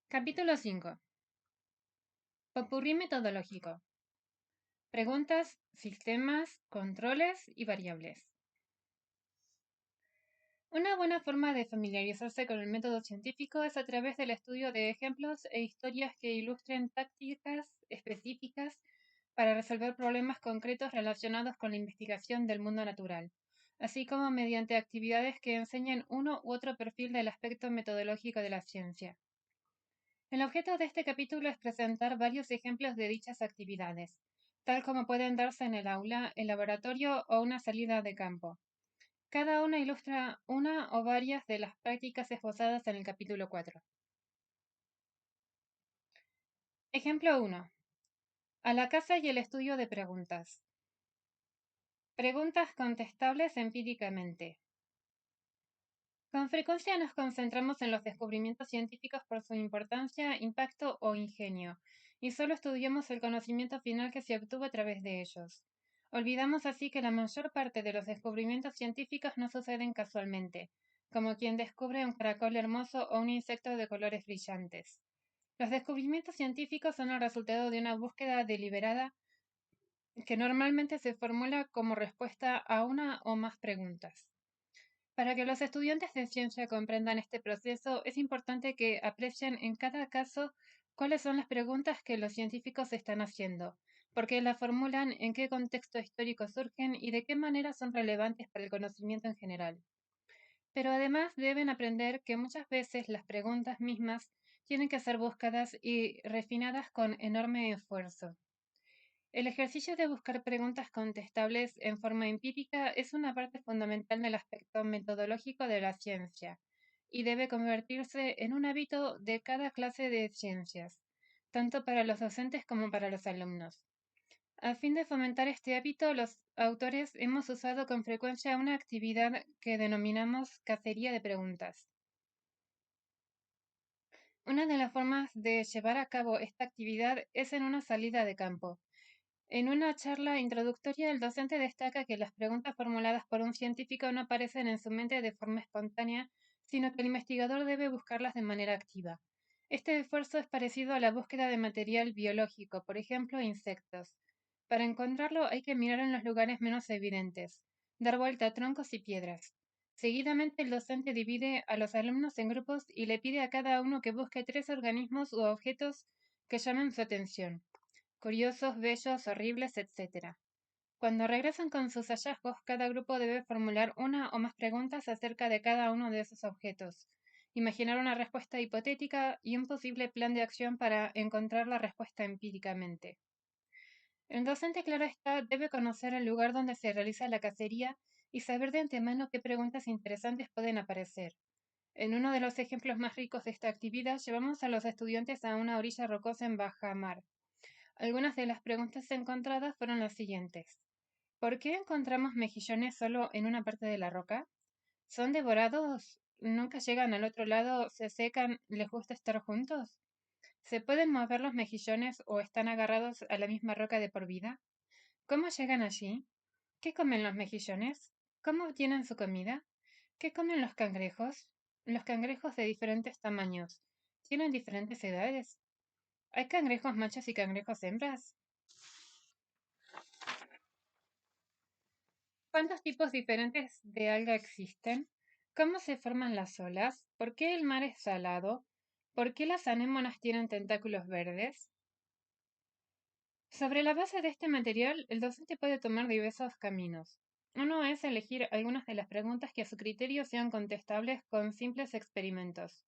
Capítulo 5. Popurrí metodológico. Preguntas, sistemas, controles y variables. Una buena forma de familiarizarse con el método científico es a través del estudio de ejemplos e historias que ilustren tácticas específicas para resolver problemas concretos relacionados con la investigación del mundo natural, así como mediante actividades que enseñen uno u otro perfil del aspecto metodológico de la ciencia. El objeto de este capítulo es presentar varios ejemplos de dichas actividades, tal como pueden darse en el aula, el laboratorio o una salida de campo. Cada una ilustra una o varias de las prácticas esbozadas en el capítulo 4. Ejemplo 1. A la caza y el estudio de preguntas. Preguntas contestables empíricamente. Con frecuencia nos concentramos en los descubrimientos científicos por su importancia, impacto o ingenio, y solo estudiamos el conocimiento final que se obtuvo a través de ellos. Olvidamos así que la mayor parte de los descubrimientos científicos no suceden casualmente, como quien descubre un caracol hermoso o un insecto de colores brillantes. Los descubrimientos científicos son el resultado de una búsqueda deliberada que normalmente se formula como respuesta a una o más preguntas. Para que los estudiantes de ciencia comprendan este proceso, es importante que aprecien en cada caso cuáles son las preguntas que los científicos están haciendo, por qué las formulan, en qué contexto histórico surgen y de qué manera son relevantes para el conocimiento en general. Pero además deben aprender que muchas veces las preguntas mismas tienen que ser buscadas y refinadas con enorme esfuerzo. El ejercicio de buscar preguntas contestables en forma empírica es una parte fundamental del aspecto metodológico de la ciencia y debe convertirse en un hábito de cada clase de ciencias, tanto para los docentes como para los alumnos. A fin de fomentar este hábito, los autores hemos usado con frecuencia una actividad que denominamos cacería de preguntas. Una de las formas de llevar a cabo esta actividad es en una salida de campo. En una charla introductoria, el docente destaca que las preguntas formuladas por un científico no aparecen en su mente de forma espontánea, sino que el investigador debe buscarlas de manera activa. Este esfuerzo es parecido a la búsqueda de material biológico, por ejemplo, insectos. Para encontrarlo hay que mirar en los lugares menos evidentes, dar vuelta a troncos y piedras. Seguidamente, el docente divide a los alumnos en grupos y le pide a cada uno que busque 3 organismos u objetos que llamen su atención curiosos, bellos, horribles, etc. Cuando regresan con sus hallazgos, cada grupo debe formular una o más preguntas acerca de cada uno de esos objetos, imaginar una respuesta hipotética y un posible plan de acción para encontrar la respuesta empíricamente. El docente, claro está, debe conocer el lugar donde se realiza la cacería y saber de antemano qué preguntas interesantes pueden aparecer. En uno de los ejemplos más ricos de esta actividad, llevamos a los estudiantes a una orilla rocosa en bajamar. Algunas de las preguntas encontradas fueron las siguientes. ¿Por qué encontramos mejillones solo en una parte de la roca? ¿Son devorados? ¿Nunca llegan al otro lado? ¿Se secan? ¿Les gusta estar juntos? ¿Se pueden mover los mejillones o están agarrados a la misma roca de por vida? ¿Cómo llegan allí? ¿Qué comen los mejillones? ¿Cómo obtienen su comida? ¿Qué comen los cangrejos? Los cangrejos de diferentes tamaños. ¿Tienen diferentes edades? ¿Hay cangrejos machos y cangrejos hembras? ¿Cuántos tipos diferentes de alga existen? ¿Cómo se forman las olas? ¿Por qué el mar es salado? ¿Por qué las anémonas tienen tentáculos verdes? Sobre la base de este material, el docente puede tomar diversos caminos. Uno es elegir algunas de las preguntas que a su criterio sean contestables con simples experimentos.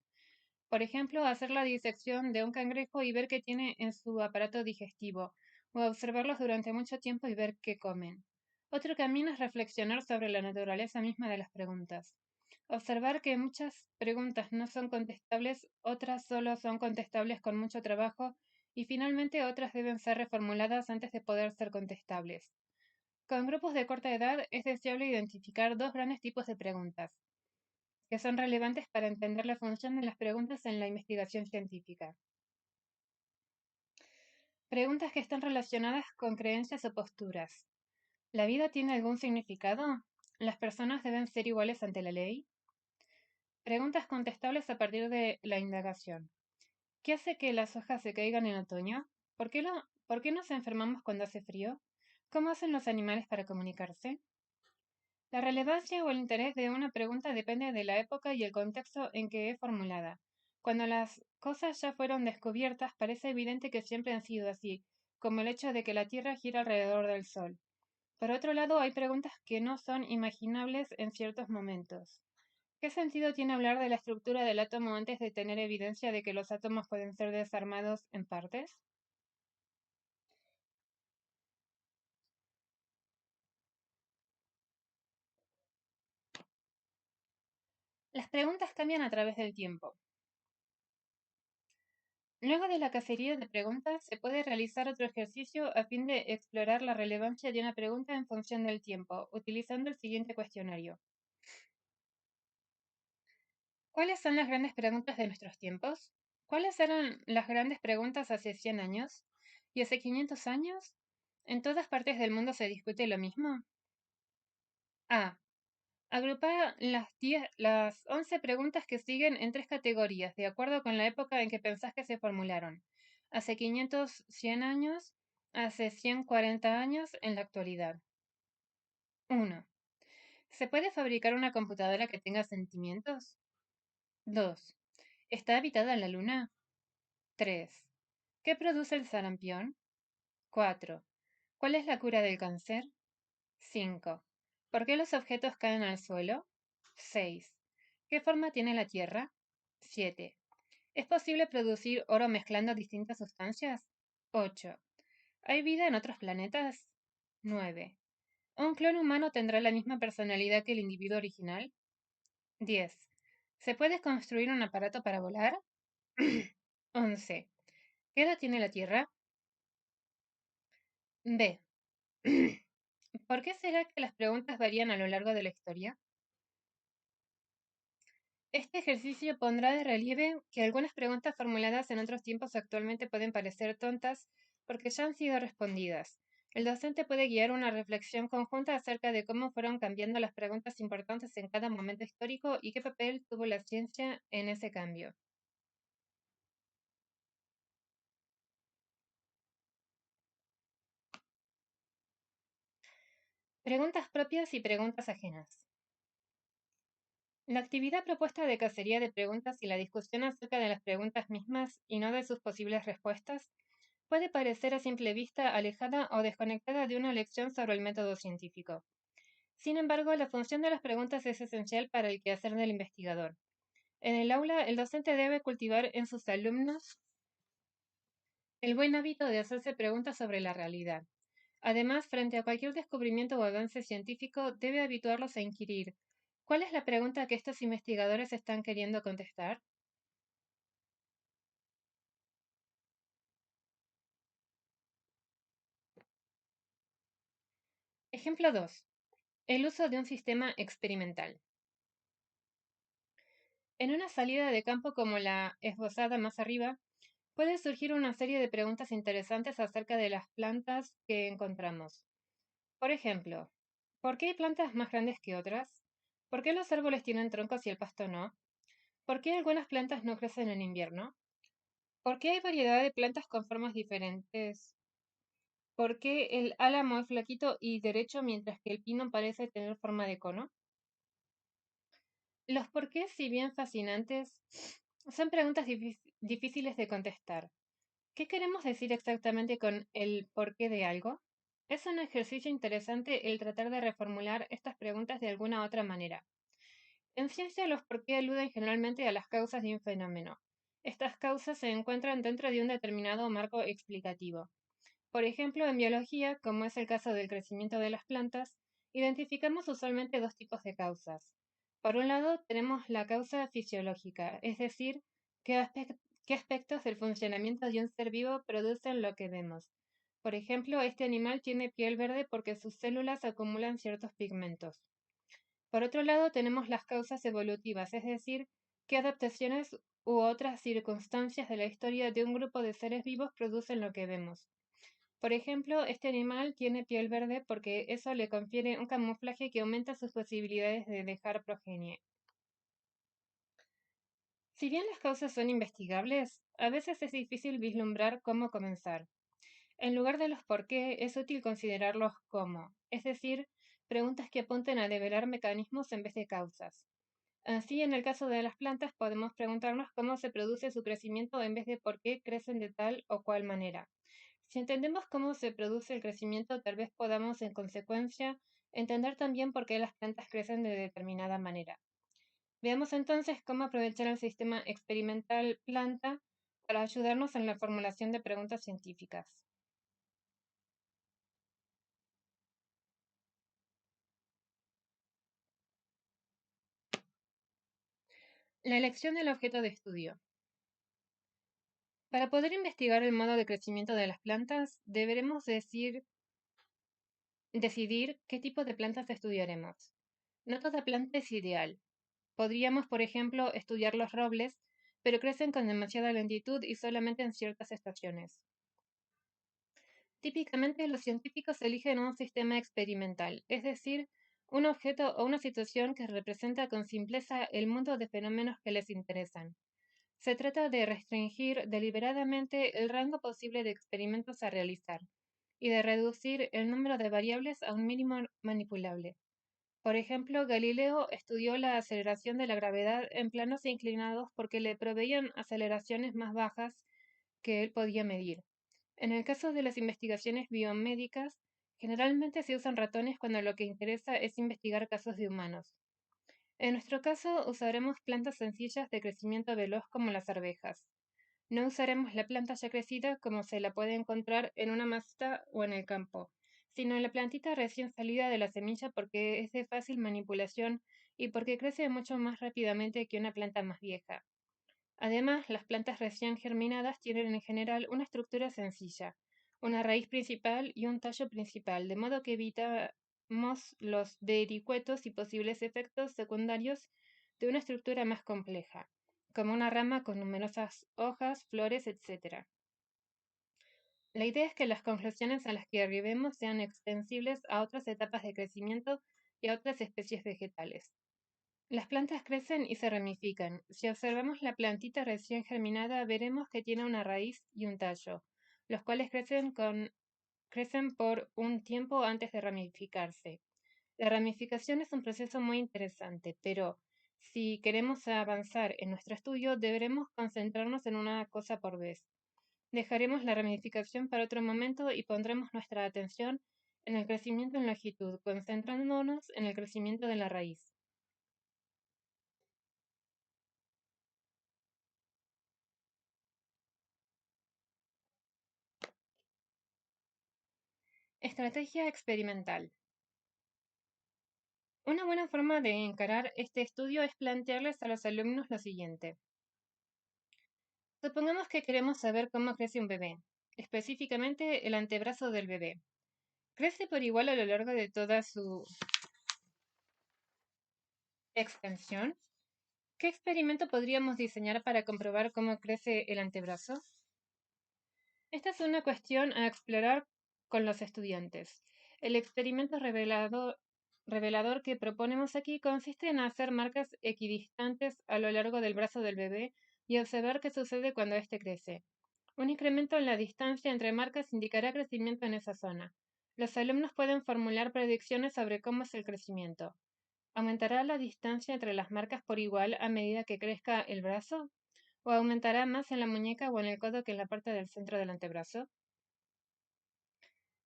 Por ejemplo, hacer la disección de un cangrejo y ver qué tiene en su aparato digestivo, o observarlos durante mucho tiempo y ver qué comen. Otro camino es reflexionar sobre la naturaleza misma de las preguntas. Observar que muchas preguntas no son contestables, otras solo son contestables con mucho trabajo y finalmente otras deben ser reformuladas antes de poder ser contestables. Con grupos de corta edad es deseable identificar dos grandes tipos de preguntas que son relevantes para entender la función de las preguntas en la investigación científica. Preguntas que están relacionadas con creencias o posturas. ¿La vida tiene algún significado? ¿Las personas deben ser iguales ante la ley? Preguntas contestables a partir de la indagación. ¿Qué hace que las hojas se caigan en otoño? ¿Por qué nos enfermamos cuando hace frío? ¿Cómo hacen los animales para comunicarse? La relevancia o el interés de una pregunta depende de la época y el contexto en que es formulada. Cuando las cosas ya fueron descubiertas, parece evidente que siempre han sido así, como el hecho de que la Tierra gira alrededor del Sol. Por otro lado, hay preguntas que no son imaginables en ciertos momentos. ¿Qué sentido tiene hablar de la estructura del átomo antes de tener evidencia de que los átomos pueden ser desarmados en partes? Las preguntas cambian a través del tiempo. Luego de la cacería de preguntas, se puede realizar otro ejercicio a fin de explorar la relevancia de una pregunta en función del tiempo, utilizando el siguiente cuestionario. ¿Cuáles son las grandes preguntas de nuestros tiempos? ¿Cuáles eran las grandes preguntas hace 100 años? ¿Y hace 500 años? ¿En todas partes del mundo se discute lo mismo? A. Agrupa las 11 preguntas que siguen en tres categorías, de acuerdo con la época en que pensás que se formularon. Hace 500, 100 años, hace 140 años, en la actualidad. 1. ¿Se puede fabricar una computadora que tenga sentimientos? 2. ¿Está habitada la luna? 3. ¿Qué produce el sarampión? 4. ¿Cuál es la cura del cáncer? 5. ¿Por qué los objetos caen al suelo? 6. ¿Qué forma tiene la Tierra? 7. ¿Es posible producir oro mezclando distintas sustancias? 8. ¿Hay vida en otros planetas? 9. ¿Un clon humano tendrá la misma personalidad que el individuo original? 10. ¿Se puede construir un aparato para volar? 11. ¿Qué edad tiene la Tierra? B. ¿Por qué será que las preguntas varían a lo largo de la historia? Este ejercicio pondrá de relieve que algunas preguntas formuladas en otros tiempos actualmente pueden parecer tontas porque ya han sido respondidas. El docente puede guiar una reflexión conjunta acerca de cómo fueron cambiando las preguntas importantes en cada momento histórico y qué papel tuvo la ciencia en ese cambio. Preguntas propias y preguntas ajenas. La actividad propuesta de cacería de preguntas y la discusión acerca de las preguntas mismas y no de sus posibles respuestas puede parecer a simple vista alejada o desconectada de una lección sobre el método científico. Sin embargo, la función de las preguntas es esencial para el quehacer del investigador. En el aula, el docente debe cultivar en sus alumnos el buen hábito de hacerse preguntas sobre la realidad. Además, frente a cualquier descubrimiento o avance científico, debe habituarlos a inquirir: ¿cuál es la pregunta que estos investigadores están queriendo contestar? Ejemplo 2. El uso de un sistema experimental. En una salida de campo como la esbozada más arriba, puede surgir una serie de preguntas interesantes acerca de las plantas que encontramos. Por ejemplo, ¿por qué hay plantas más grandes que otras? ¿Por qué los árboles tienen troncos y el pasto no? ¿Por qué algunas plantas no crecen en invierno? ¿Por qué hay variedad de plantas con formas diferentes? ¿Por qué el álamo es flaquito y derecho mientras que el pino parece tener forma de cono? Los porqués, si bien fascinantes, son preguntas difíciles de contestar. ¿Qué queremos decir exactamente con el porqué de algo? Es un ejercicio interesante el tratar de reformular estas preguntas de alguna otra manera. En ciencia, los porqué aluden generalmente a las causas de un fenómeno. Estas causas se encuentran dentro de un determinado marco explicativo. Por ejemplo, en biología, como es el caso del crecimiento de las plantas, identificamos usualmente dos tipos de causas. Por un lado, tenemos la causa fisiológica, es decir, qué aspectos del funcionamiento de un ser vivo producen lo que vemos. Por ejemplo, este animal tiene piel verde porque sus células acumulan ciertos pigmentos. Por otro lado, tenemos las causas evolutivas, es decir, qué adaptaciones u otras circunstancias de la historia de un grupo de seres vivos producen lo que vemos. Por ejemplo, este animal tiene piel verde porque eso le confiere un camuflaje que aumenta sus posibilidades de dejar progenie. Si bien las causas son investigables, a veces es difícil vislumbrar cómo comenzar. En lugar de los por qué, es útil considerar los cómo, es decir, preguntas que apunten a develar mecanismos en vez de causas. Así, en el caso de las plantas, podemos preguntarnos cómo se produce su crecimiento en vez de por qué crecen de tal o cual manera. Si entendemos cómo se produce el crecimiento, tal vez podamos, en consecuencia, entender también por qué las plantas crecen de determinada manera. Veamos entonces cómo aprovechar el sistema experimental planta para ayudarnos en la formulación de preguntas científicas. La elección del objeto de estudio. Para poder investigar el modo de crecimiento de las plantas, deberemos decidir qué tipo de plantas estudiaremos. No toda planta es ideal. Podríamos, por ejemplo, estudiar los robles, pero crecen con demasiada lentitud y solamente en ciertas estaciones. Típicamente, los científicos eligen un sistema experimental, es decir, un objeto o una situación que representa con simpleza el mundo de fenómenos que les interesan. Se trata de restringir deliberadamente el rango posible de experimentos a realizar y de reducir el número de variables a un mínimo manipulable. Por ejemplo, Galileo estudió la aceleración de la gravedad en planos inclinados porque le proveían aceleraciones más bajas que él podía medir. En el caso de las investigaciones biomédicas, generalmente se usan ratones cuando lo que interesa es investigar casos de humanos. En nuestro caso, usaremos plantas sencillas de crecimiento veloz como las arvejas. No usaremos la planta ya crecida como se la puede encontrar en una maceta o en el campo, sino la plantita recién salida de la semilla porque es de fácil manipulación y porque crece mucho más rápidamente que una planta más vieja. Además, las plantas recién germinadas tienen en general una estructura sencilla, una raíz principal y un tallo principal, de modo que evitamos los vericuetos y posibles efectos secundarios de una estructura más compleja, como una rama con numerosas hojas, flores, etc. La idea es que las conclusiones a las que arribemos sean extensibles a otras etapas de crecimiento y a otras especies vegetales. Las plantas crecen y se ramifican. Si observamos la plantita recién germinada, veremos que tiene una raíz y un tallo, los cuales crecen por un tiempo antes de ramificarse. La ramificación es un proceso muy interesante, pero si queremos avanzar en nuestro estudio, deberemos concentrarnos en una cosa por vez. Dejaremos la ramificación para otro momento y pondremos nuestra atención en el crecimiento en longitud, concentrándonos en el crecimiento de la raíz. Estrategia experimental. Una buena forma de encarar este estudio es plantearles a los alumnos lo siguiente. Supongamos que queremos saber cómo crece un bebé, específicamente el antebrazo del bebé. ¿Crece por igual a lo largo de toda su extensión? ¿Qué experimento podríamos diseñar para comprobar cómo crece el antebrazo? Esta es una cuestión a explorar con los estudiantes. El experimento revelador que proponemos aquí consiste en hacer marcas equidistantes a lo largo del brazo del bebé y observar qué sucede cuando éste crece. Un incremento en la distancia entre marcas indicará crecimiento en esa zona. Los alumnos pueden formular predicciones sobre cómo es el crecimiento. ¿Aumentará la distancia entre las marcas por igual a medida que crezca el brazo? ¿O aumentará más en la muñeca o en el codo que en la parte del centro del antebrazo?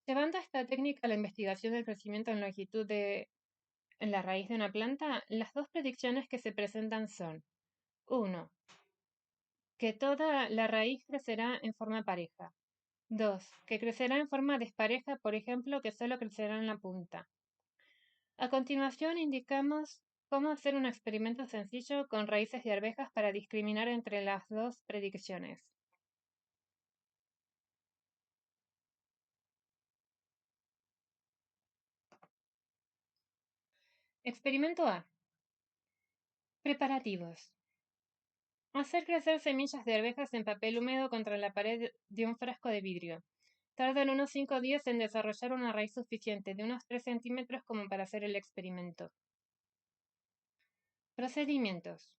Llevando esta técnica a la investigación del crecimiento en longitud en la raíz de una planta, las dos predicciones que se presentan son: 1. Que toda la raíz crecerá en forma pareja. 2. Que crecerá en forma despareja, por ejemplo, que solo crecerá en la punta. A continuación, indicamos cómo hacer un experimento sencillo con raíces de arvejas para discriminar entre las dos predicciones. Experimento A. Preparativos. Hacer crecer semillas de arvejas en papel húmedo contra la pared de un frasco de vidrio. Tardan unos 5 días en desarrollar una raíz suficiente de unos 3 centímetros como para hacer el experimento. Procedimientos.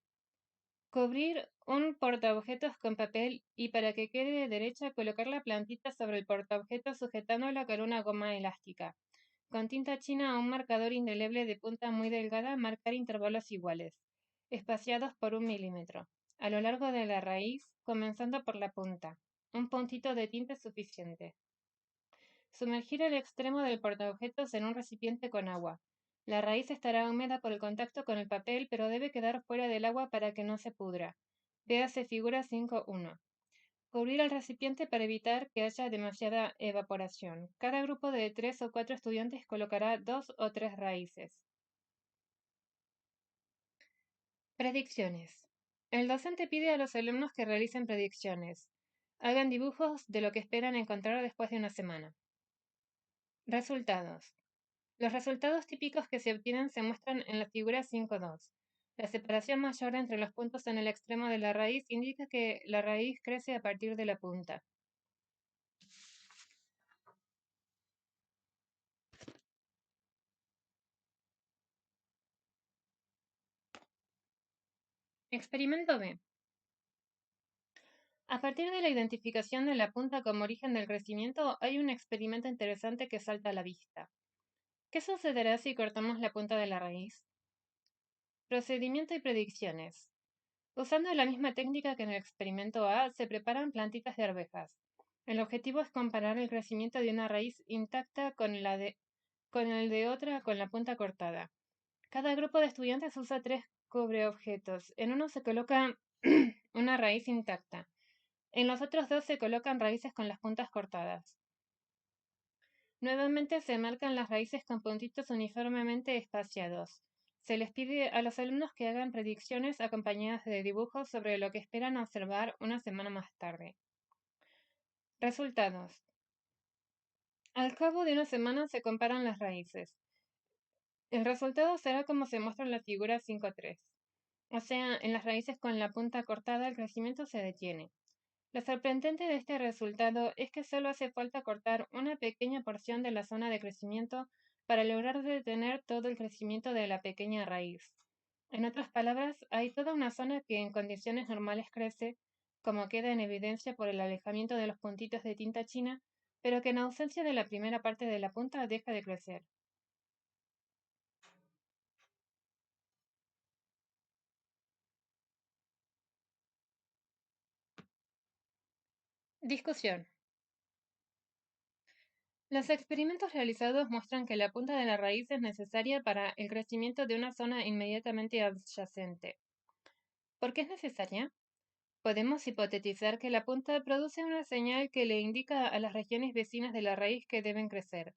Cubrir un portaobjetos con papel y para que quede derecha colocar la plantita sobre el portaobjetos sujetándola con una goma elástica. Con tinta china o un marcador indeleble de punta muy delgada marcar intervalos iguales, espaciados por 1 milímetro, a lo largo de la raíz, comenzando por la punta. Un puntito de tinta es suficiente. Sumergir el extremo del portaobjetos en un recipiente con agua. La raíz estará húmeda por el contacto con el papel, pero debe quedar fuera del agua para que no se pudra. Véase figura 5.1. Cubrir el recipiente para evitar que haya demasiada evaporación. Cada grupo de 3 o 4 estudiantes colocará 2 o 3 raíces. Predicciones. El docente pide a los alumnos que realicen predicciones. Hagan dibujos de lo que esperan encontrar después de una semana. Resultados. Los resultados típicos que se obtienen se muestran en la figura 5.2. La separación mayor entre los puntos en el extremo de la raíz indica que la raíz crece a partir de la punta. Experimento B. A partir de la identificación de la punta como origen del crecimiento, hay un experimento interesante que salta a la vista. ¿Qué sucederá si cortamos la punta de la raíz? Procedimiento y predicciones. Usando la misma técnica que en el experimento A, se preparan plantitas de arvejas. El objetivo es comparar el crecimiento de una raíz intacta con el de otra con la punta cortada. Cada grupo de estudiantes usa 3 cubreobjetos. En uno se coloca una raíz intacta. En los otros 2 se colocan raíces con las puntas cortadas. Nuevamente se marcan las raíces con puntitos uniformemente espaciados. Se les pide a los alumnos que hagan predicciones acompañadas de dibujos sobre lo que esperan observar una semana más tarde. Resultados. Al cabo de una semana se comparan las raíces. El resultado será como se muestra en la figura 5.3. O sea, en las raíces con la punta cortada el crecimiento se detiene. Lo sorprendente de este resultado es que solo hace falta cortar una pequeña porción de la zona de crecimiento para lograr detener todo el crecimiento de la pequeña raíz. En otras palabras, hay toda una zona que en condiciones normales crece, como queda en evidencia por el alejamiento de los puntitos de tinta china, pero que en ausencia de la primera parte de la punta deja de crecer. Discusión. Los experimentos realizados muestran que la punta de la raíz es necesaria para el crecimiento de una zona inmediatamente adyacente. ¿Por qué es necesaria? Podemos hipotetizar que la punta produce una señal que le indica a las regiones vecinas de la raíz que deben crecer,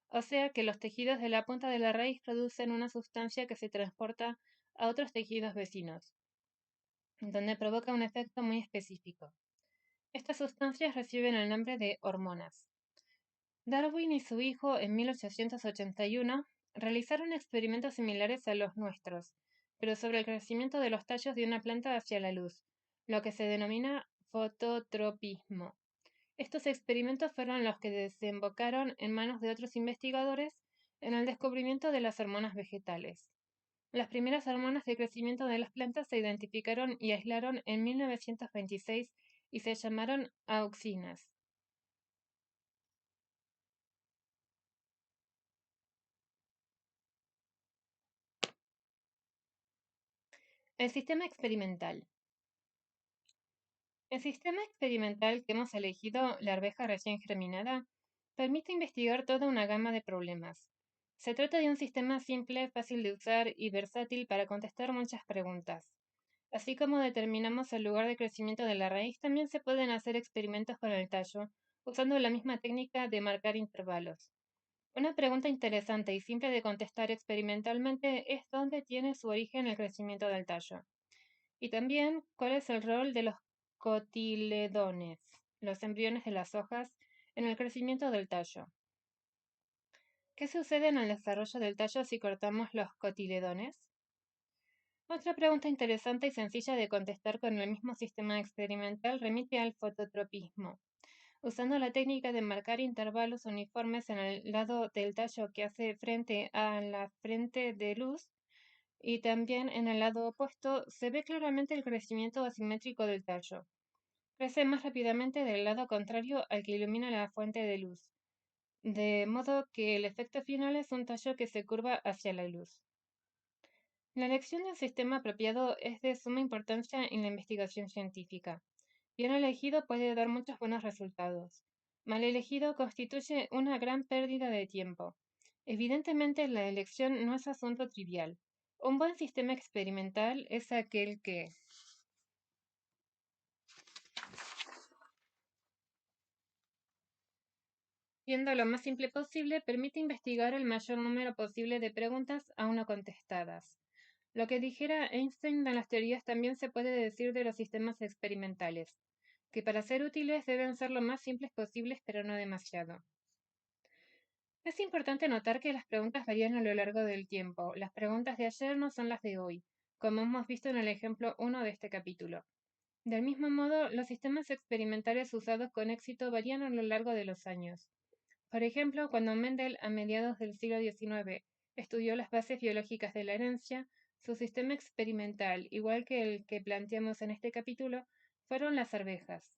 o sea que los tejidos de la punta de la raíz producen una sustancia que se transporta a otros tejidos vecinos, donde provoca un efecto muy específico. Estas sustancias reciben el nombre de hormonas. Darwin y su hijo en 1881 realizaron experimentos similares a los nuestros, pero sobre el crecimiento de los tallos de una planta hacia la luz, lo que se denomina fototropismo. Estos experimentos fueron los que desembocaron en manos de otros investigadores en el descubrimiento de las hormonas vegetales. Las primeras hormonas de crecimiento de las plantas se identificaron y aislaron en 1926 y se llamaron auxinas. El sistema experimental. El sistema experimental que hemos elegido, la arveja recién germinada, permite investigar toda una gama de problemas. Se trata de un sistema simple, fácil de usar y versátil para contestar muchas preguntas. Así como determinamos el lugar de crecimiento de la raíz, también se pueden hacer experimentos con el tallo, usando la misma técnica de marcar intervalos. Una pregunta interesante y simple de contestar experimentalmente es dónde tiene su origen el crecimiento del tallo. Y también, ¿cuál es el rol de los cotiledones, los embriones de las hojas, en el crecimiento del tallo? ¿Qué sucede en el desarrollo del tallo si cortamos los cotiledones? Otra pregunta interesante y sencilla de contestar con el mismo sistema experimental remite al fototropismo. Usando la técnica de marcar intervalos uniformes en el lado del tallo que hace frente a la frente de luz, y también en el lado opuesto se ve claramente el crecimiento asimétrico del tallo. Crece más rápidamente del lado contrario al que ilumina la fuente de luz, de modo que el efecto final es un tallo que se curva hacia la luz. La elección de un sistema apropiado es de suma importancia en la investigación científica. Bien elegido puede dar muchos buenos resultados. Mal elegido constituye una gran pérdida de tiempo. Evidentemente, la elección no es asunto trivial. Un buen sistema experimental es aquel que, siendo lo más simple posible, permite investigar el mayor número posible de preguntas aún no contestadas. Lo que dijera Einstein de las teorías también se puede decir de los sistemas experimentales, que para ser útiles deben ser lo más simples posibles pero no demasiado. Es importante notar que las preguntas varían a lo largo del tiempo. Las preguntas de ayer no son las de hoy, como hemos visto en el ejemplo 1 de este capítulo. Del mismo modo, los sistemas experimentales usados con éxito varían a lo largo de los años. Por ejemplo, cuando Mendel, a mediados del siglo XIX, estudió las bases biológicas de la herencia, su sistema experimental, igual que el que planteamos en este capítulo, fueron las arvejas.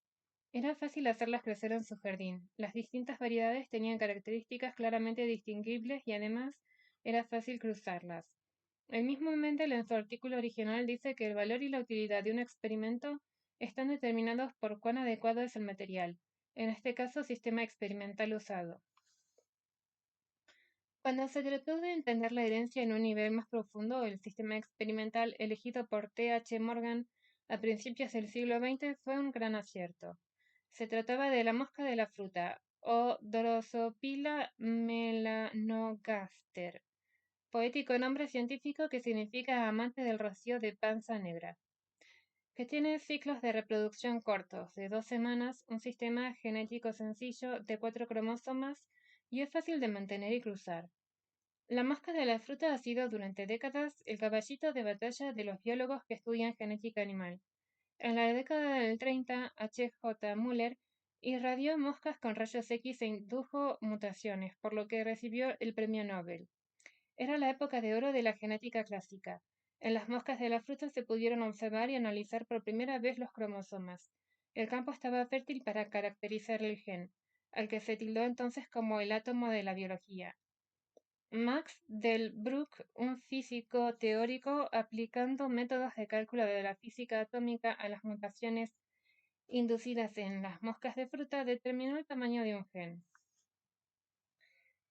Era fácil hacerlas crecer en su jardín. Las distintas variedades tenían características claramente distinguibles y además era fácil cruzarlas. El mismo Mendel en su artículo original dice que el valor y la utilidad de un experimento están determinados por cuán adecuado es el material, en este caso sistema experimental usado. Cuando se trató de entender la herencia en un nivel más profundo, el sistema experimental elegido por T. H. Morgan a principios del siglo XX fue un gran acierto. Se trataba de la mosca de la fruta, o Drosophila melanogaster, poético nombre científico que significa amante del rocío de panza negra, que tiene ciclos de reproducción cortos, de 2 semanas, un sistema genético sencillo de 4 cromosomas y es fácil de mantener y cruzar. La mosca de la fruta ha sido durante décadas el caballito de batalla de los biólogos que estudian genética animal. En la década del 30, H. J. Müller irradió moscas con rayos X e indujo mutaciones, por lo que recibió el premio Nobel. Era la época de oro de la genética clásica. En las moscas de la fruta se pudieron observar y analizar por primera vez los cromosomas. El campo estaba fértil para caracterizar el gen, al que se tildó entonces como el átomo de la biología. Max Delbrück, un físico teórico, aplicando métodos de cálculo de la física atómica a las mutaciones inducidas en las moscas de fruta, determinó el tamaño de un gen.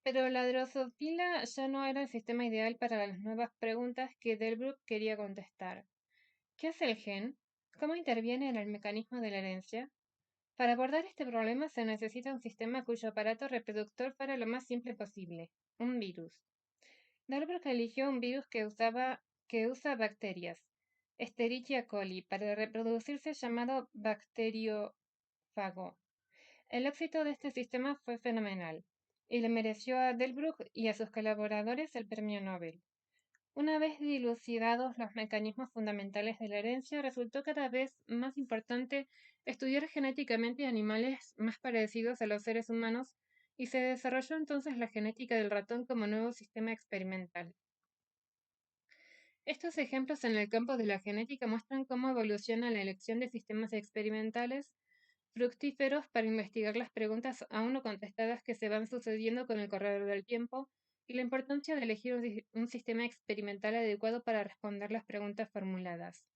Pero la drosofila ya no era el sistema ideal para las nuevas preguntas que Delbrück quería contestar. ¿Qué hace el gen? ¿Cómo interviene en el mecanismo de la herencia? Para abordar este problema se necesita un sistema cuyo aparato reproductor fuera lo más simple posible, un virus. Delbruck eligió un virus que usa bacterias, Escherichia coli, para reproducirse llamado bacteriófago. El éxito de este sistema fue fenomenal, y le mereció a Delbruck y a sus colaboradores el premio Nobel. Una vez dilucidados los mecanismos fundamentales de la herencia, resultó cada vez más importante estudiar genéticamente animales más parecidos a los seres humanos y se desarrolló entonces la genética del ratón como nuevo sistema experimental. Estos ejemplos en el campo de la genética muestran cómo evoluciona la elección de sistemas experimentales fructíferos para investigar las preguntas aún no contestadas que se van sucediendo con el correr del tiempo y la importancia de elegir un sistema experimental adecuado para responder las preguntas formuladas.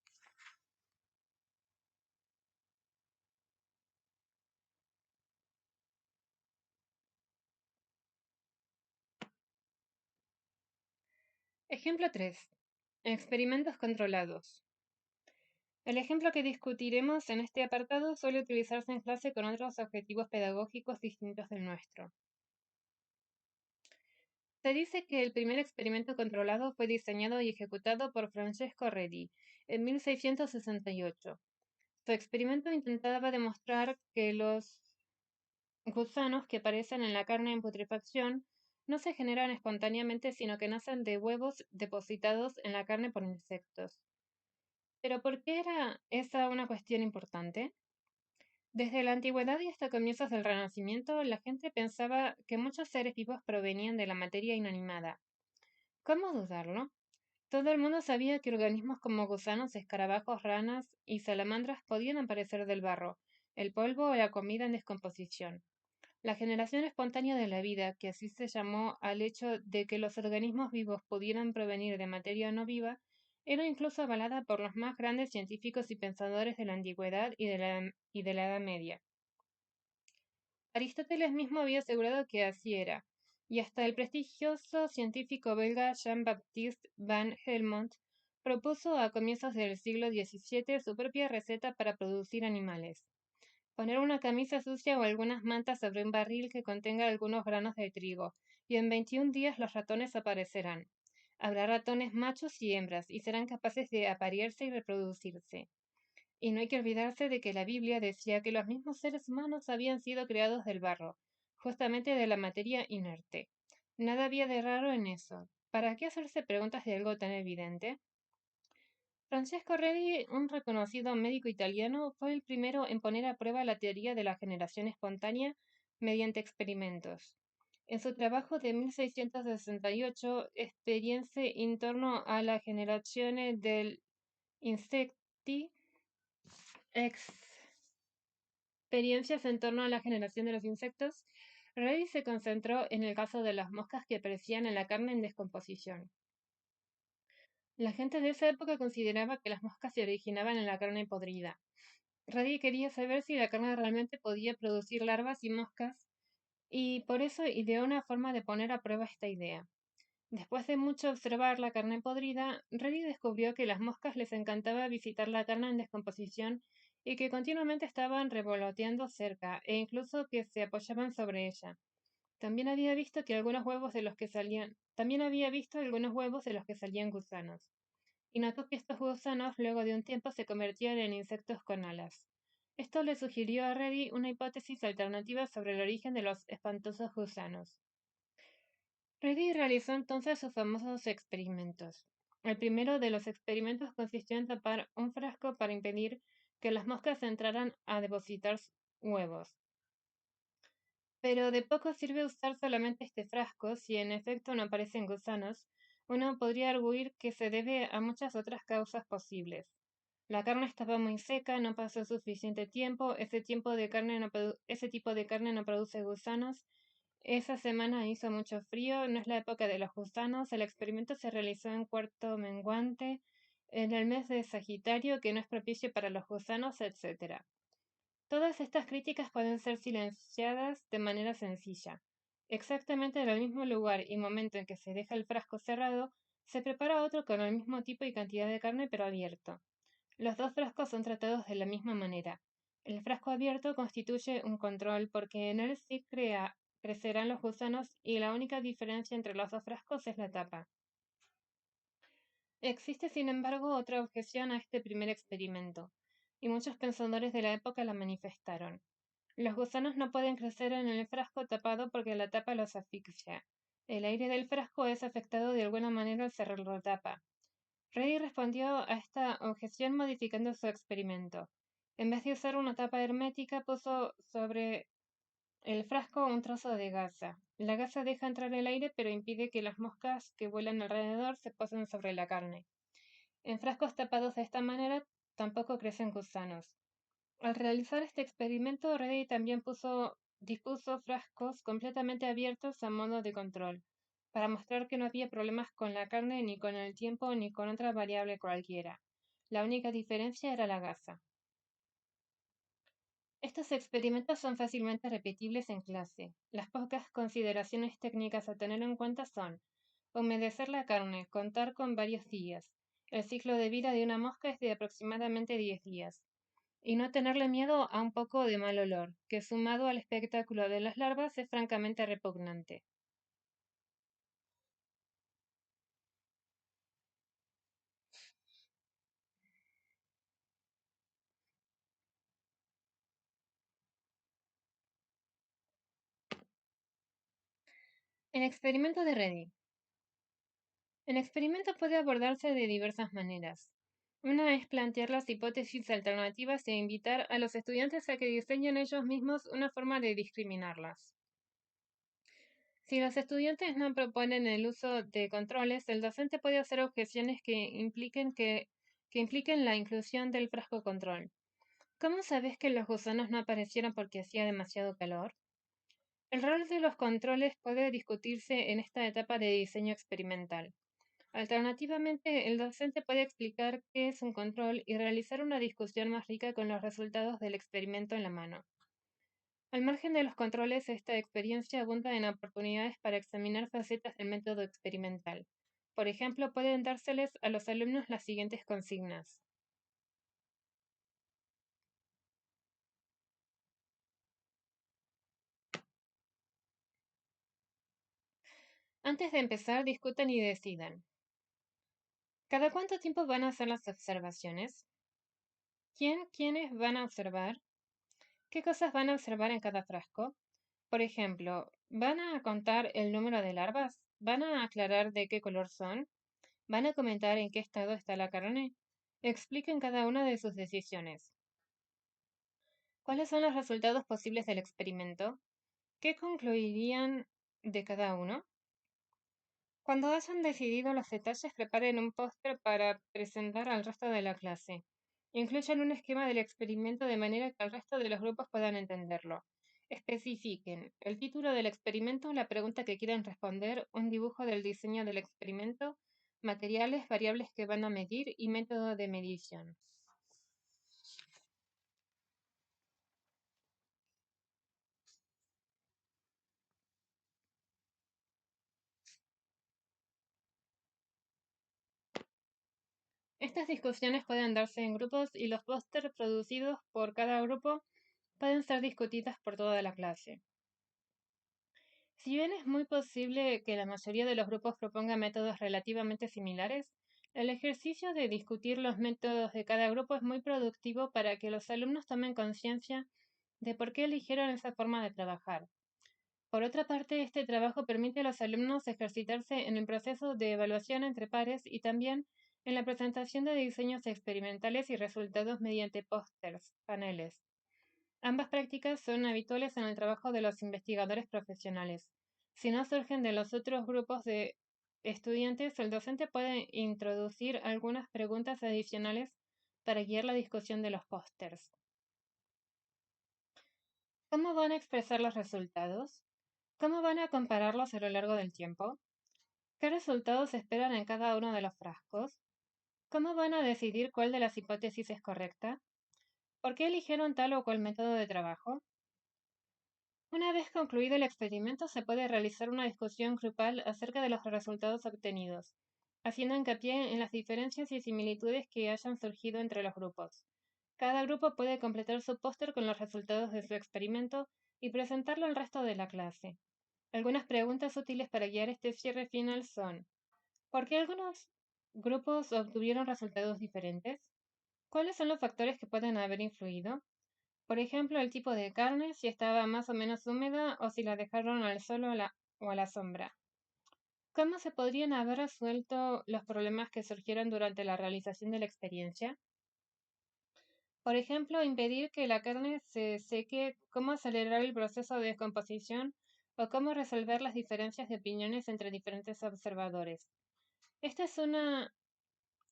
Ejemplo 3. Experimentos controlados. El ejemplo que discutiremos en este apartado suele utilizarse en clase con otros objetivos pedagógicos distintos del nuestro. Se dice que el primer experimento controlado fue diseñado y ejecutado por Francesco Redi en 1668. Su experimento intentaba demostrar que los gusanos que aparecen en la carne en putrefacción no se generan espontáneamente, sino que nacen de huevos depositados en la carne por insectos. ¿Pero por qué era esa una cuestión importante? Desde la antigüedad y hasta comienzos del Renacimiento, la gente pensaba que muchos seres vivos provenían de la materia inanimada. ¿Cómo dudarlo? Todo el mundo sabía que organismos como gusanos, escarabajos, ranas y salamandras podían aparecer del barro, el polvo o la comida en descomposición. La generación espontánea de la vida, que así se llamó al hecho de que los organismos vivos pudieran provenir de materia no viva, era incluso avalada por los más grandes científicos y pensadores de la antigüedad y de la Edad Media. Aristóteles mismo había asegurado que así era, y hasta el prestigioso científico belga Jean-Baptiste van Helmont propuso a comienzos del siglo XVII su propia receta para producir animales. Poner una camisa sucia o algunas mantas sobre un barril que contenga algunos granos de trigo, y en 21 días los ratones aparecerán. Habrá ratones machos y hembras, y serán capaces de aparearse y reproducirse. Y no hay que olvidarse de que la Biblia decía que los mismos seres humanos habían sido creados del barro, justamente de la materia inerte. Nada había de raro en eso. ¿Para qué hacerse preguntas de algo tan evidente? Francesco Redi, un reconocido médico italiano, fue el primero en poner a prueba la teoría de la generación espontánea mediante experimentos. En su trabajo de 1668, Esperienze intorno alla generazione degli insetti, experiencias en torno a la generación de los insectos, Redi se concentró en el caso de las moscas que aparecían en la carne en descomposición. La gente de esa época consideraba que las moscas se originaban en la carne podrida. Redi quería saber si la carne realmente podía producir larvas y moscas, y por eso ideó una forma de poner a prueba esta idea. Después de mucho observar la carne podrida, Redi descubrió que las moscas les encantaba visitar la carne en descomposición y que continuamente estaban revoloteando cerca, e incluso que se apoyaban sobre ella. También había visto algunos huevos de los que salían gusanos, y notó que estos gusanos luego de un tiempo se convertían en insectos con alas. Esto le sugirió a Redi una hipótesis alternativa sobre el origen de los espantosos gusanos. Redi realizó entonces sus famosos experimentos. El primero de los experimentos consistió en tapar un frasco para impedir que las moscas entraran a depositar huevos. Pero de poco sirve usar solamente este frasco si en efecto no aparecen gusanos. Uno podría arguir que se debe a muchas otras causas posibles. La carne estaba muy seca, no pasó suficiente tiempo, ese tipo de carne no produce gusanos, esa semana hizo mucho frío, no es la época de los gusanos, el experimento se realizó en cuarto menguante, en el mes de Sagitario, que no es propicio para los gusanos, etc. Todas estas críticas pueden ser silenciadas de manera sencilla. Exactamente en el mismo lugar y momento en que se deja el frasco cerrado, se prepara otro con el mismo tipo y cantidad de carne pero abierto. Los dos frascos son tratados de la misma manera. El frasco abierto constituye un control porque en él sí crecerán los gusanos y la única diferencia entre los dos frascos es la tapa. Existe, sin embargo, otra objeción a este primer experimento, y muchos pensadores de la época la manifestaron. Los gusanos no pueden crecer en el frasco tapado porque la tapa los asfixia. El aire del frasco es afectado de alguna manera al cerrar la tapa. Redi respondió a esta objeción modificando su experimento. En vez de usar una tapa hermética, puso sobre el frasco un trozo de gasa. La gasa deja entrar el aire pero impide que las moscas que vuelan alrededor se posen sobre la carne. En frascos tapados de esta manera tampoco crecen gusanos. Al realizar este experimento, Redi también dispuso frascos completamente abiertos a modo de control, para mostrar que no había problemas con la carne, ni con el tiempo, ni con otra variable cualquiera. La única diferencia era la gasa. Estos experimentos son fácilmente repetibles en clase. Las pocas consideraciones técnicas a tener en cuenta son: humedecer la carne, contar con varios días. El ciclo de vida de una mosca es de aproximadamente 10 días. Y no tenerle miedo a un poco de mal olor, que sumado al espectáculo de las larvas es francamente repugnante. El experimento de Reddy. El experimento puede abordarse de diversas maneras. Una es plantear las hipótesis alternativas e invitar a los estudiantes a que diseñen ellos mismos una forma de discriminarlas. Si los estudiantes no proponen el uso de controles, el docente puede hacer objeciones que impliquen la inclusión del frasco control. ¿Cómo sabes que los gusanos no aparecieron porque hacía demasiado calor? El rol de los controles puede discutirse en esta etapa de diseño experimental. Alternativamente, el docente puede explicar qué es un control y realizar una discusión más rica con los resultados del experimento en la mano. Al margen de los controles, esta experiencia abunda en oportunidades para examinar facetas del método experimental. Por ejemplo, pueden dárseles a los alumnos las siguientes consignas. Antes de empezar, discutan y decidan. ¿Cada cuánto tiempo van a hacer las observaciones? ¿Quiénes van a observar? ¿Qué cosas van a observar en cada frasco? Por ejemplo, ¿van a contar el número de larvas? ¿Van a aclarar de qué color son? ¿Van a comentar en qué estado está la carne? Expliquen cada una de sus decisiones. ¿Cuáles son los resultados posibles del experimento? ¿Qué concluirían de cada uno? Cuando hayan decidido los detalles, preparen un póster para presentar al resto de la clase. Incluyan un esquema del experimento de manera que el resto de los grupos puedan entenderlo. Especifiquen el título del experimento, la pregunta que quieran responder, un dibujo del diseño del experimento, materiales, variables que van a medir y método de medición. Estas discusiones pueden darse en grupos y los pósters producidos por cada grupo pueden ser discutidas por toda la clase. Si bien es muy posible que la mayoría de los grupos proponga métodos relativamente similares, el ejercicio de discutir los métodos de cada grupo es muy productivo para que los alumnos tomen conciencia de por qué eligieron esa forma de trabajar. Por otra parte, este trabajo permite a los alumnos ejercitarse en el proceso de evaluación entre pares y también en la presentación de diseños experimentales y resultados mediante pósters, paneles. Ambas prácticas son habituales en el trabajo de los investigadores profesionales. Si no surgen de los otros grupos de estudiantes, el docente puede introducir algunas preguntas adicionales para guiar la discusión de los pósters. ¿Cómo van a expresar los resultados? ¿Cómo van a compararlos a lo largo del tiempo? ¿Qué resultados esperan en cada uno de los frascos? ¿Cómo van a decidir cuál de las hipótesis es correcta? ¿Por qué eligieron tal o cual método de trabajo? Una vez concluido el experimento, se puede realizar una discusión grupal acerca de los resultados obtenidos, haciendo hincapié en las diferencias y similitudes que hayan surgido entre los grupos. Cada grupo puede completar su póster con los resultados de su experimento y presentarlo al resto de la clase. Algunas preguntas útiles para guiar este cierre final son: ¿por qué algunos grupos obtuvieron resultados diferentes? ¿Cuáles son los factores que pueden haber influido? Por ejemplo, el tipo de carne, si estaba más o menos húmeda o si la dejaron al sol o a la sombra. ¿Cómo se podrían haber resuelto los problemas que surgieron durante la realización de la experiencia? Por ejemplo, impedir que la carne se seque, cómo acelerar el proceso de descomposición o cómo resolver las diferencias de opiniones entre diferentes observadores. Esta es una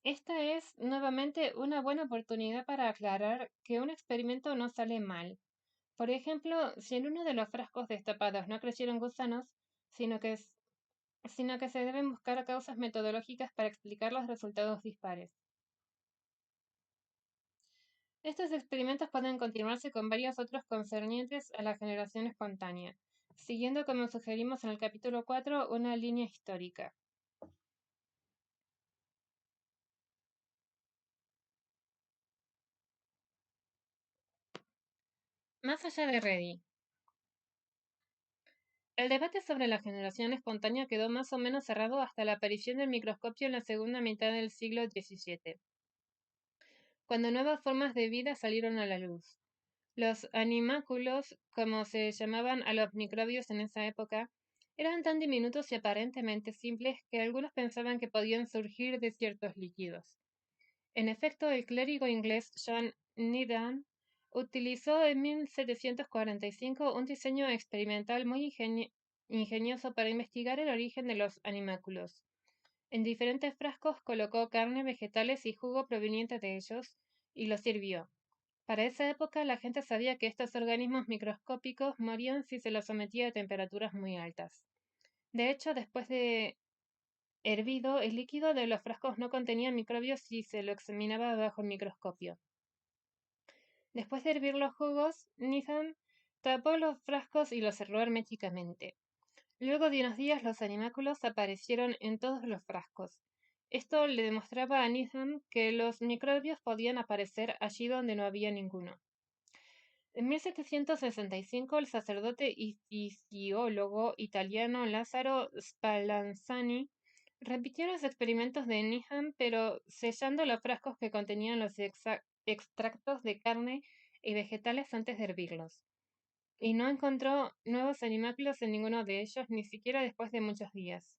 Esta es nuevamente una buena oportunidad para aclarar que un experimento no sale mal. Por ejemplo, si en uno de los frascos destapados no crecieron gusanos, sino que, s- sino que se deben buscar causas metodológicas para explicar los resultados dispares. Estos experimentos pueden continuarse con varios otros concernientes a la generación espontánea, siguiendo, como sugerimos en el capítulo 4, una línea histórica. Más allá de Reddy, el debate sobre la generación espontánea quedó más o menos cerrado hasta la aparición del microscopio en la segunda mitad del siglo XVII, cuando nuevas formas de vida salieron a la luz. Los animáculos, como se llamaban a los microbios en esa época, eran tan diminutos y aparentemente simples que algunos pensaban que podían surgir de ciertos líquidos. En efecto, el clérigo inglés John Needham utilizó en 1745 un diseño experimental muy ingenioso para investigar el origen de los animáculos. En diferentes frascos colocó carne, vegetales y jugo proveniente de ellos y los sirvió. Para esa época la gente sabía que estos organismos microscópicos morían si se los sometía a temperaturas muy altas. De hecho, después de hervido, el líquido de los frascos no contenía microbios si se lo examinaba bajo el microscopio. Después de hervir los jugos, Needham tapó los frascos y los cerró herméticamente. Luego de unos días los animáculos aparecieron en todos los frascos. Esto le demostraba a Needham que los microbios podían aparecer allí donde no había ninguno. En 1765 el sacerdote y fisiólogo italiano Lazzaro Spallanzani repitió los experimentos de Needham, pero sellando los frascos que contenían los extractos de carne y vegetales antes de hervirlos, y no encontró nuevos animáculos en ninguno de ellos, ni siquiera después de muchos días.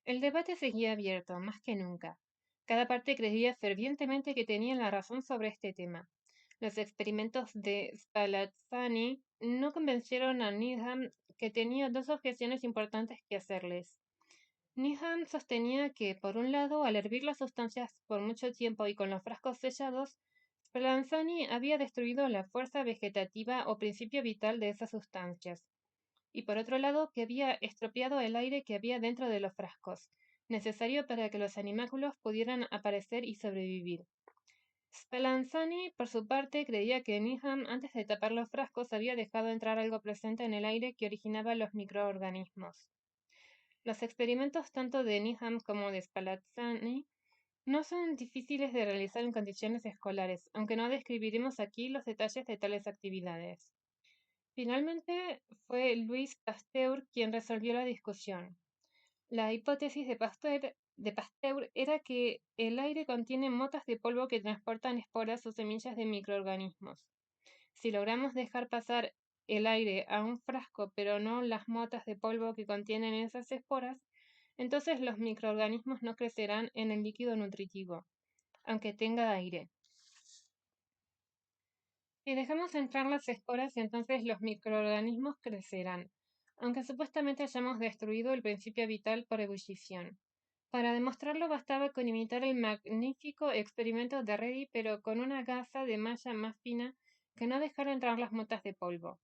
El debate seguía abierto, más que nunca. Cada parte creía fervientemente que tenían la razón sobre este tema. Los experimentos de Spallanzani no convencieron a Needham, que tenía dos objeciones importantes que hacerles. Needham sostenía que, por un lado, al hervir las sustancias por mucho tiempo y con los frascos sellados, Spallanzani había destruido la fuerza vegetativa o principio vital de esas sustancias, y por otro lado, que había estropeado el aire que había dentro de los frascos, necesario para que los animáculos pudieran aparecer y sobrevivir. Spallanzani, por su parte, creía que Needham, antes de tapar los frascos, había dejado entrar algo presente en el aire que originaba los microorganismos. Los experimentos tanto de Needham como de Spallanzani no son difíciles de realizar en condiciones escolares, aunque no describiremos aquí los detalles de tales actividades. Finalmente, fue Louis Pasteur quien resolvió la discusión. La hipótesis de Pasteur era que el aire contiene motas de polvo que transportan esporas o semillas de microorganismos. Si logramos dejar pasar el aire a un frasco, pero no las motas de polvo que contienen esas esporas, entonces los microorganismos no crecerán en el líquido nutritivo, aunque tenga aire. Si dejamos entrar las esporas, entonces los microorganismos crecerán, aunque supuestamente hayamos destruido el principio vital por ebullición. Para demostrarlo bastaba con imitar el magnífico experimento de Redi, pero con una gasa de malla más fina que no dejara entrar las motas de polvo.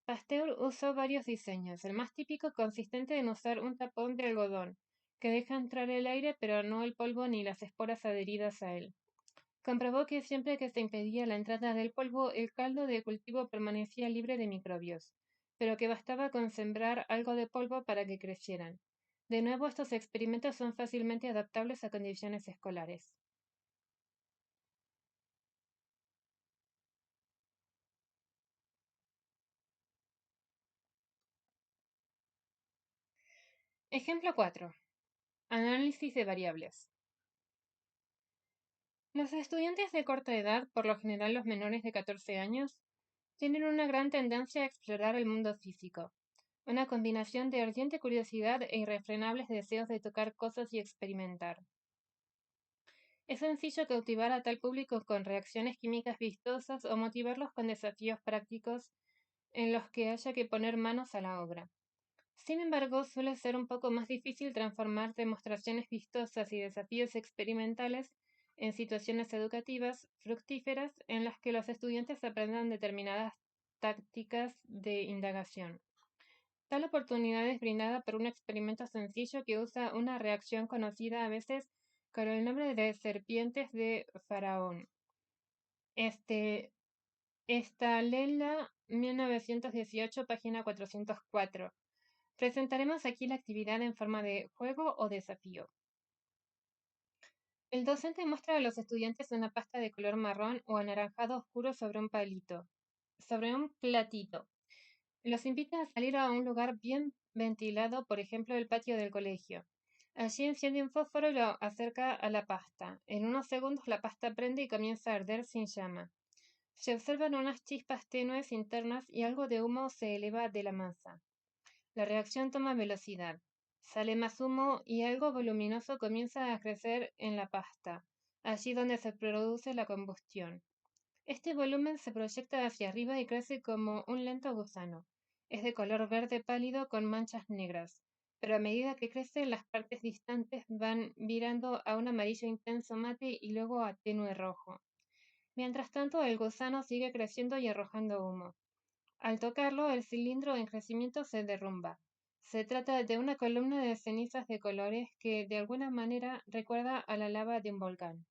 Pasteur usó varios diseños. El más típico consistente en usar un tapón de algodón, que deja entrar el aire pero no el polvo ni las esporas adheridas a él. Comprobó que siempre que se impedía la entrada del polvo, el caldo de cultivo permanecía libre de microbios, pero que bastaba con sembrar algo de polvo para que crecieran. De nuevo, estos experimentos son fácilmente adaptables a condiciones escolares. Ejemplo 4. Análisis de variables. Los estudiantes de corta edad, por lo general los menores de 14 años, tienen una gran tendencia a explorar el mundo físico, una combinación de ardiente curiosidad e irrefrenables deseos de tocar cosas y experimentar. Es sencillo cautivar a tal público con reacciones químicas vistosas o motivarlos con desafíos prácticos en los que haya que poner manos a la obra. Sin embargo, suele ser un poco más difícil transformar demostraciones vistosas y desafíos experimentales en situaciones educativas fructíferas en las que los estudiantes aprendan determinadas tácticas de indagación. Tal oportunidad es brindada por un experimento sencillo que usa una reacción conocida a veces con el nombre de serpientes de Faraón. Esta Lela 1918, página 404. Presentaremos aquí la actividad en forma de juego o desafío. El docente muestra a los estudiantes una pasta de color marrón o anaranjado oscuro sobre un platito. Los invita a salir a un lugar bien ventilado, por ejemplo el patio del colegio. Allí enciende un fósforo y lo acerca a la pasta. En unos segundos la pasta prende y comienza a arder sin llama. Se observan unas chispas tenues internas y algo de humo se eleva de la masa. La reacción toma velocidad. Sale más humo y algo voluminoso comienza a crecer en la pasta, allí donde se produce la combustión. Este volumen se proyecta hacia arriba y crece como un lento gusano. Es de color verde pálido con manchas negras, pero a medida que crece las partes distantes van virando a un amarillo intenso mate y luego a tenue rojo. Mientras tanto, el gusano sigue creciendo y arrojando humo. Al tocarlo, el cilindro en crecimiento se derrumba. Se trata de una columna de cenizas de colores que de alguna manera recuerda a la lava de un volcán.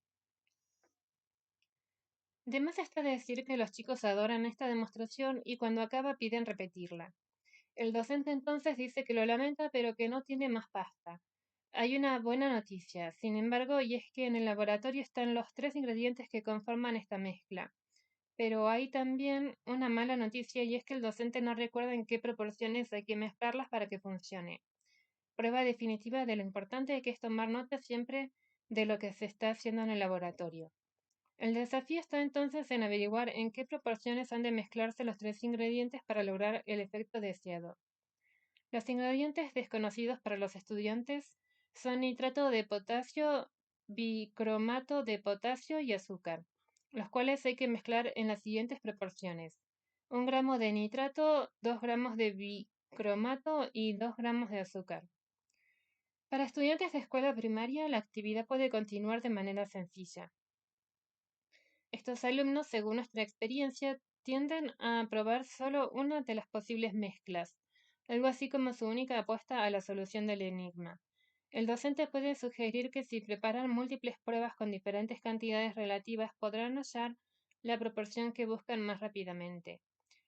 De más está decir que los chicos adoran esta demostración y cuando acaba piden repetirla. El docente entonces dice que lo lamenta pero que no tiene más pasta. Hay una buena noticia, sin embargo, y es que en el laboratorio están los tres ingredientes que conforman esta mezcla. Pero hay también una mala noticia y es que el docente no recuerda en qué proporciones hay que mezclarlas para que funcione. Prueba definitiva de lo importante que es tomar nota siempre de lo que se está haciendo en el laboratorio. El desafío está entonces en averiguar en qué proporciones han de mezclarse los tres ingredientes para lograr el efecto deseado. Los ingredientes desconocidos para los estudiantes son nitrato de potasio, bicromato de potasio y azúcar, los cuales hay que mezclar en las siguientes proporciones: 1 gramo de nitrato, 2 gramos de bicromato y 2 gramos de azúcar. Para estudiantes de escuela primaria, la actividad puede continuar de manera sencilla. Estos alumnos, según nuestra experiencia, tienden a probar solo una de las posibles mezclas, algo así como su única apuesta a la solución del enigma. El docente puede sugerir que si preparan múltiples pruebas con diferentes cantidades relativas podrán hallar la proporción que buscan más rápidamente.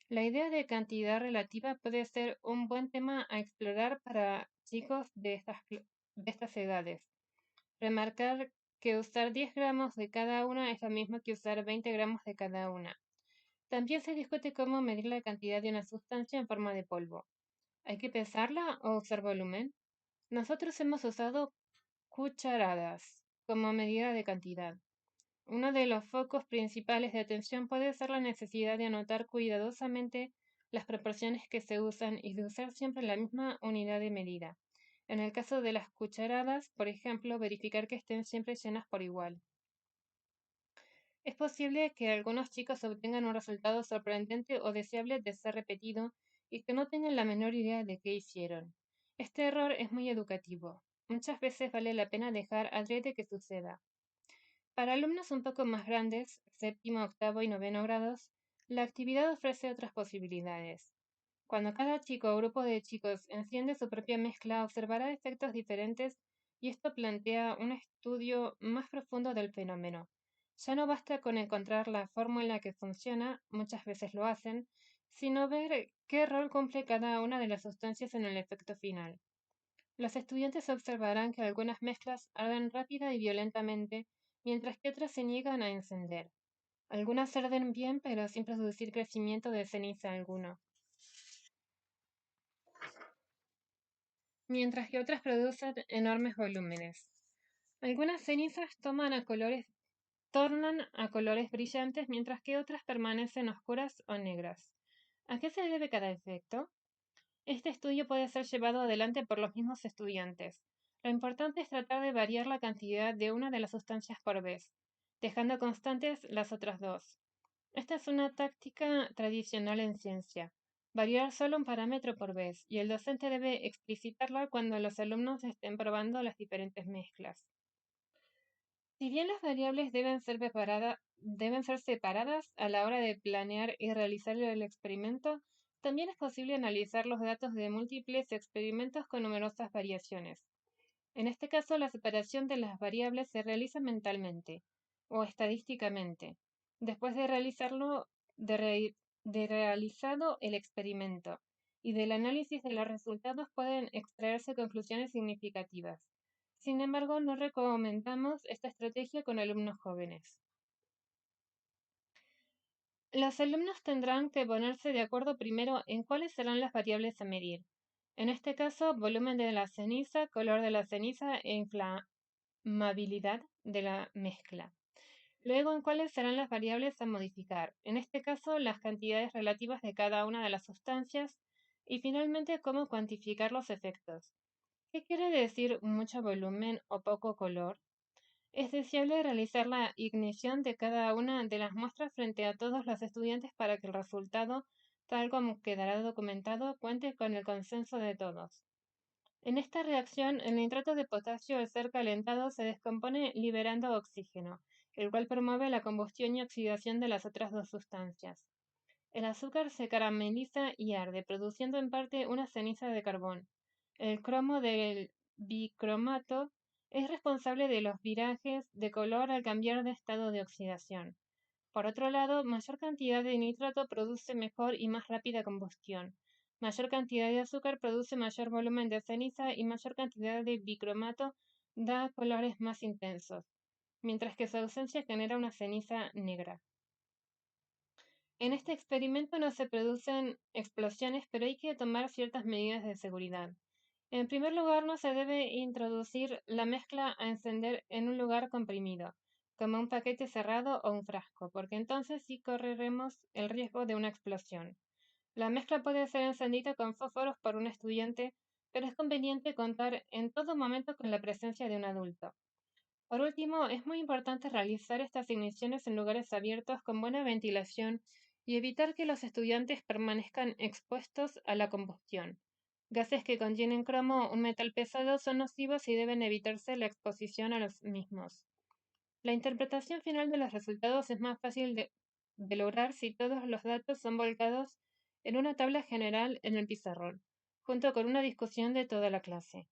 La idea de cantidad relativa puede ser un buen tema a explorar para chicos de estas edades. Remarcar que usar 10 gramos de cada una es lo mismo que usar 20 gramos de cada una. También se discute cómo medir la cantidad de una sustancia en forma de polvo. ¿Hay que pesarla o usar volumen? Nosotros hemos usado cucharadas como medida de cantidad. Uno de los focos principales de atención puede ser la necesidad de anotar cuidadosamente las proporciones que se usan y de usar siempre la misma unidad de medida. En el caso de las cucharadas, por ejemplo, verificar que estén siempre llenas por igual. Es posible que algunos chicos obtengan un resultado sorprendente o deseable de ser repetido y que no tengan la menor idea de qué hicieron. Este error es muy educativo. Muchas veces vale la pena dejar adrede que suceda. Para alumnos un poco más grandes, séptimo, octavo y noveno grados, la actividad ofrece otras posibilidades. Cuando cada chico o grupo de chicos enciende su propia mezcla, observará efectos diferentes y esto plantea un estudio más profundo del fenómeno. Ya no basta con encontrar la fórmula que funciona, muchas veces lo hacen, sino ver qué rol cumple cada una de las sustancias en el efecto final. Los estudiantes observarán que algunas mezclas arden rápida y violentamente, mientras que otras se niegan a encender. Algunas arden bien, pero sin producir crecimiento de ceniza alguno, mientras que otras producen enormes volúmenes. Algunas cenizas tornan a colores brillantes, mientras que otras permanecen oscuras o negras. ¿A qué se debe cada efecto? Este estudio puede ser llevado adelante por los mismos estudiantes. Lo importante es tratar de variar la cantidad de una de las sustancias por vez, dejando constantes las otras dos. Esta es una táctica tradicional en ciencia. Variar solo un parámetro por vez, y el docente debe explicitarla cuando los alumnos estén probando las diferentes mezclas. Si bien las variables deben ser separadas a la hora de planear y realizar el experimento, también es posible analizar los datos de múltiples experimentos con numerosas variaciones. En este caso, la separación de las variables se realiza mentalmente o estadísticamente, después de realizado el experimento, y del análisis de los resultados pueden extraerse conclusiones significativas. Sin embargo, no recomendamos esta estrategia con alumnos jóvenes. Los alumnos tendrán que ponerse de acuerdo primero en cuáles serán las variables a medir. En este caso, volumen de la ceniza, color de la ceniza e inflamabilidad de la mezcla. Luego, en cuáles serán las variables a modificar. En este caso, las cantidades relativas de cada una de las sustancias. Y finalmente, cómo cuantificar los efectos. ¿Qué quiere decir mucho volumen o poco color? Es deseable realizar la ignición de cada una de las muestras frente a todos los estudiantes para que el resultado tal como quedará documentado, cuente con el consenso de todos. En esta reacción, el nitrato de potasio al ser calentado se descompone liberando oxígeno, el cual promueve la combustión y oxidación de las otras dos sustancias. El azúcar se carameliza y arde, produciendo en parte una ceniza de carbón. El cromo del bicromato es responsable de los virajes de color al cambiar de estado de oxidación. Por otro lado, mayor cantidad de nitrato produce mejor y más rápida combustión. Mayor cantidad de azúcar produce mayor volumen de ceniza y mayor cantidad de bicromato da colores más intensos, mientras que su ausencia genera una ceniza negra. En este experimento no se producen explosiones, pero hay que tomar ciertas medidas de seguridad. En primer lugar, no se debe introducir la mezcla a encender en un lugar comprimido, como un paquete cerrado o un frasco, porque entonces sí correremos el riesgo de una explosión. La mezcla puede ser encendida con fósforos por un estudiante, pero es conveniente contar en todo momento con la presencia de un adulto. Por último, es muy importante realizar estas igniciones en lugares abiertos con buena ventilación y evitar que los estudiantes permanezcan expuestos a la combustión. Gases que contienen cromo, un metal pesado, son nocivos y deben evitarse la exposición a los mismos. La interpretación final de los resultados es más fácil de lograr si todos los datos son volcados en una tabla general en el pizarrón, junto con una discusión de toda la clase.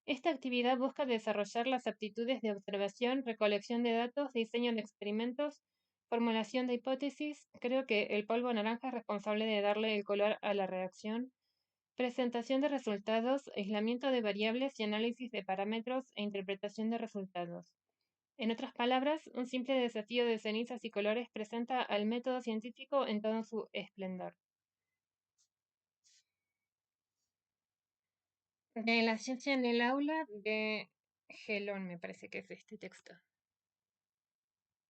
Esta actividad busca desarrollar las aptitudes de observación, recolección de datos, diseño de experimentos, formulación de hipótesis. Creo que el polvo naranja es responsable de darle el color a la reacción, presentación de resultados, aislamiento de variables y análisis de parámetros e interpretación de resultados. En otras palabras, un simple desafío de cenizas y colores presenta al método científico en todo su esplendor. De la ciencia en el aula de Gelón, me parece que es este texto.